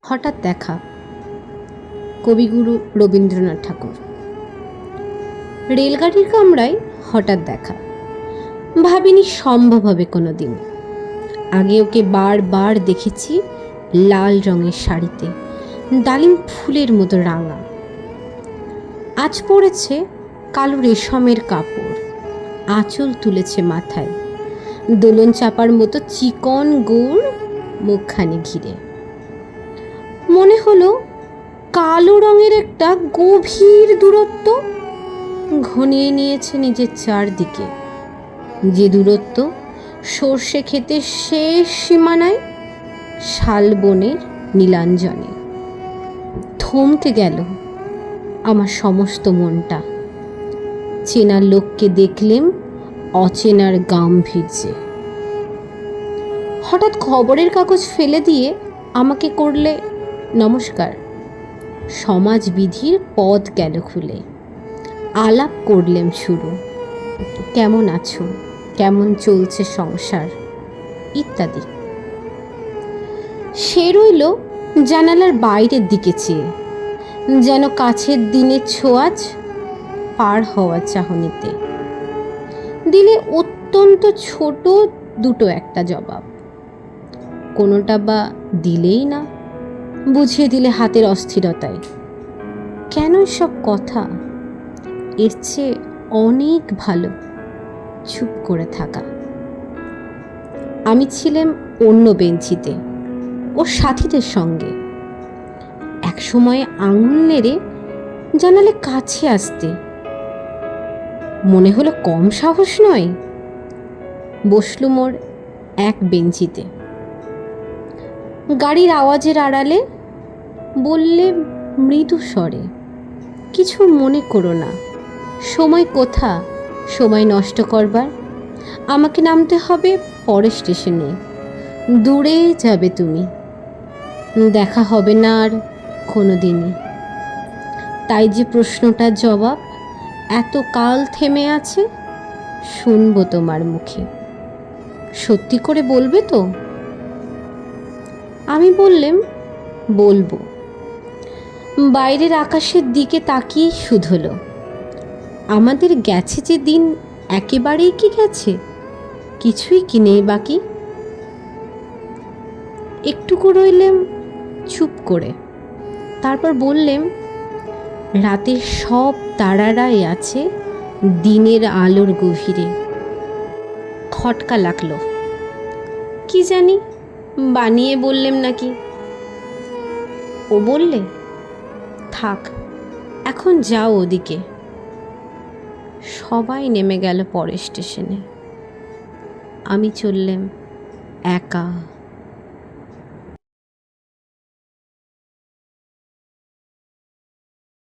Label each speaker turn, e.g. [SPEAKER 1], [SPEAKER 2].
[SPEAKER 1] হঠাৎ দেখা, কবিগুরু রবীন্দ্রনাথ ঠাকুর। রেলগাড়ির কামরায় হঠাৎ দেখা, ভাবিনি সম্ভব হবে কোনো দিন। আগে ওকে বারবার দেখেছি লাল রঙের শাড়িতে, ডালিম ফুলের মতো রাঙা। আজ পড়েছে কালো রেশমের কাপড়, আঁচল তুলেছে মাথায়, দোলন চাপার মতো চিকন গোড় মুখখানি ঘিরে। মনে হলো কালো রঙের একটা গভীর দূরত্ব ঘনিয়ে নিয়েছে নিজের চারদিকে, যে দূরত্ব সর্ষে ক্ষেতের শেষ সীমানায় শালবনের নীলাঞ্জনে। থমকে গেল আমার সমস্ত মনটা। চেনার লোককে দেখলেম অচেনার গাম্ভীর্যে। হঠাৎ খবরের কাগজ ফেলে দিয়ে আমাকে করলে নমস্কার। সমাজবিধির পথ গেল খুলে। আলাপ করলেম শুরু, কেমন আছো, কেমন চলছে সংসার ইত্যাদি। সে রইল জানালার বাইরের দিকে চেয়ে, যেন কাছের দিনের ছোঁয়াচ পার হওয়ার চাহনিতে। দিলে অত্যন্ত ছোট দুটো একটা জবাব, কোনোটা বা দিলেই না, বুঝিয়ে দিলে হাতের অস্থিরতায়। কেন সব কথা? এর চেয়ে অনেক ভালো চুপ করে থাকা। আমি ছিলাম অন্য বেঞ্চিতে ওর সাথীদের সঙ্গে। এক সময় আঙুল নেড়ে জানালে কাছে আসতে, মনে হলো কম সাহস নয়। বসলুম ওর এক বেঞ্চিতে। গাড়ির আওয়াজের আড়ালে বললে মৃদু স্বরে, কিছু মনে করো না, সময় কোথা সময় নষ্ট করবার। আমাকে নামতে হবে পরের স্টেশনে, দূরে যাবে তুমি, দেখা হবে না আর কোনো দিনই। তাই যে প্রশ্নটার জবাব এত কাল থেমে আছে, শুনবো তোমার মুখে। সত্যি করে বলবে তো? আমি বললেম বলবো। বাইরের আকাশের দিকে তাকিয়ে শুধলো, আমাদের গেছে যে দিন একেবারেই কি গেছে, কিছুই কি নেই বাকি। একটুকু রইলেম চুপ করে, তারপর বললেম রাতের সব তারারাই আছে দিনের আলোর গভীরে। খটকা লাগলো, কি জানি বানিয়ে বললেম নাকি। ও বললে থাক, এখন যাও ওদিকে। সবাই নেমে গেল পরের স্টেশনে, আমি চললেম একা।